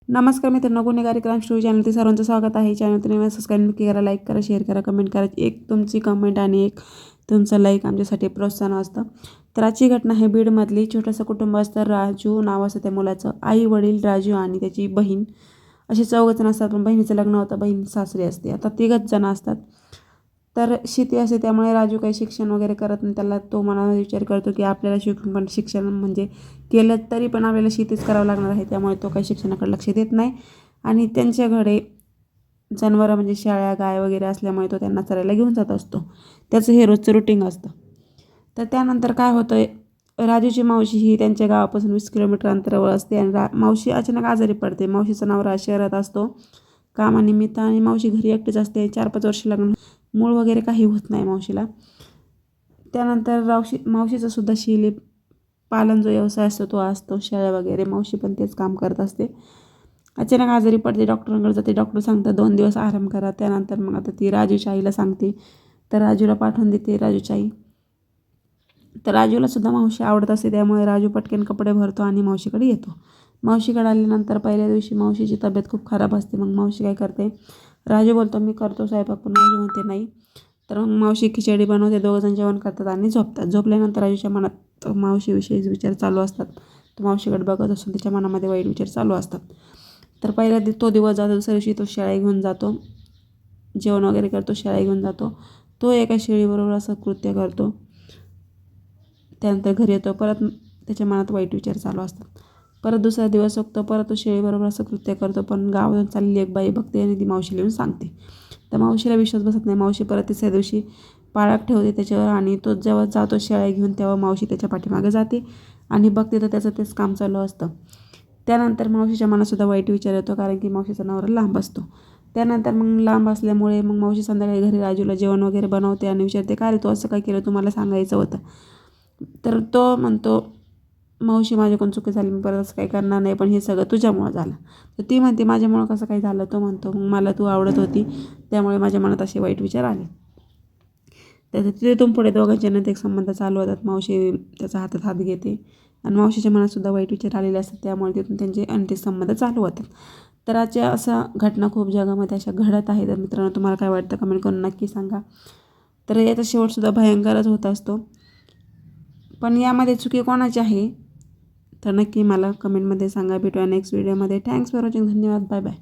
नमस्कार मित्रांनो, गुन्हेगारी क्राईम स्टोरी चॅनलमध्ये सर्वांचं स्वागत आहे. चॅनल तुम्ही सबस्क्राईब करा, लाईक करा, शेअर करा, कमेंट करा. एक तुमची कमेंट आणि एक तुमचं लाईक आमच्यासाठी प्रोत्साहन असतं. तर आजची घटना आहे बीडमधली. छोटंसं कुटुंब असतं. राजू नाव असतं त्या मुलाचं. आई वडील राजू आणि त्याची बहीण असे 4 जण असतात. पण बहिणीचं लग्न होतं, बहीण सासरी असते. आता 3 जण असतात. तर शेती असते त्यामुळे राजू काही शिक्षण वगैरे करत नाही. त्याला तो मनामध्ये विचार करतो की आपल्याला शिकून पण शिक्षण म्हणजे केलं तरी पण आपल्याला शेतीच करावं लागणार आहे. त्यामुळे तो काही शिक्षणाकडे लक्ष देत नाही. आणि त्यांच्याकडे जनावरं म्हणजे शेळ्या गाय वगैरे असल्यामुळे तो त्यांना चरायला घेऊन जात असतो. त्याचं हे रोजचं रुटीन असतं. तर त्यानंतर काय होतं, राजूची मावशी ही त्यांच्या गावापासून 20 किलोमीटर अंतरावर असते. आणि मावशी अचानक आजारी पडते. मावशीचा नवरा शहरात असतो कामानिमित्त आणि मावशी घरी एकटीच असते. 4-5 वर्ष लग्न, मूळ वगैरे काही होत नाही मावशीला. त्यानंतर मावशीचा सुद्धा शेळी पालन जो व्यवसाय असतो तो असतो, शेळ्या वगैरे. मावशी पण तेच काम करत असते. अचानक आजारी पडते, डॉक्टरांकडे जाते. डॉक्टर सांगतात 2 दिवस आराम करा. त्यानंतर मग आता ती राजूच्या आईला सांगते. तर राजूला पाठवून देते राजूच्या आई. तर राजूला सुद्धा मावशी आवडत असते. त्यामुळे राजू पटकन कपडे भरतो आणि मावशीकडे येतो. मावशीकडे आल्यानंतर पहिल्या दिवशी मावशीची तब्येत खूप खराब असते. मग मावशी काय करते, राजू बोलतो मी करतो स्वयंपाक, पण मावशी म्हणते नाही. तर मग मावशी खिचडी बनवते. 2 जण जेवण करतात आणि झोपतात. झोपल्यानंतर राजूच्या मनात मावशीविषयीच विचार चालू असतात. तो मावशीकडे बघत असून त्याच्या मनामध्ये वाईट विचार चालू असतात. तर पहिला तो दिवस जातो. दुसऱ्या दिवशी तो शेळ्या घेऊन जातो, जेवण वगैरे करतो, शेळ्या घेऊन जातो. तो एका शेळीबरोबर असं कृत्य करतो. त्यानंतर घरी येतो. परत त्याच्या मनात वाईट विचार चालू असतात. परत दुसरा दिवस बघतो, परत तो शेळीबरोबर असं कृत्य करतो. पण गावातून चाललेली एक बाई बघते आणि ती मावशीला येऊन सांगते. तर मावशीला विश्वास बसत नाही. मावशी परत तिसऱ्या दिवशी पाळत ठेवते त्याच्यावर. आणि तो जेव्हा जातो शेळ्या घेऊन, तेव्हा मावशी त्याच्या पाठीमागे जाते आणि बघते तर त्याचं तेच काम चालू असतं. त्यानंतर मावशीच्या मनातसुद्धा वाईट विचार येतो, कारण की मावशीचा नवरा लांब असतो. त्यानंतर मग लांब असल्यामुळे मग मावशी संध्याकाळी घरी राजूला जेवण वगैरे बनवते आणि विचारते का रे तू असं काय केलं, तुम्हाला सांगायचं होतं. तर तो म्हणतो मावशी माझ्याकडून चुकी झाली, मी परत असं काही करणार नाही, पण हे सगळं तुझ्यामुळं झालं. तर ती म्हणते माझ्यामुळं कसं काही झालं. तो म्हणतो मग मला तू आवडत होती, त्यामुळे माझ्या मनात असे वाईट विचार आले. तर तिथून पुढे दोघांचे नैतिक संबंध चालू होतात. मावशी त्याचा हातात हात घेते आणि मावशीच्या मनातसुद्धा वाईट विचार आलेले असतात. त्यामुळे तिथून त्यांचे अनैतिक संबंध चालू होतात. तर आजच्या अशा घटना खूप जगामध्ये अशा घडत आहेत. तर मित्रांनो, तुम्हाला काय वाटतं कमेंट करून नक्की सांगा. तर याचा शेवटसुद्धा भयंकरच होत असतो. पण यामध्ये चुकी कोणाची आहे तर नक्की मला कमेंटमध्ये सांगा. भेटूया नेक्स्ट व्हिडिओमध्ये. Thanks for watching. धन्यवाद. Bye bye.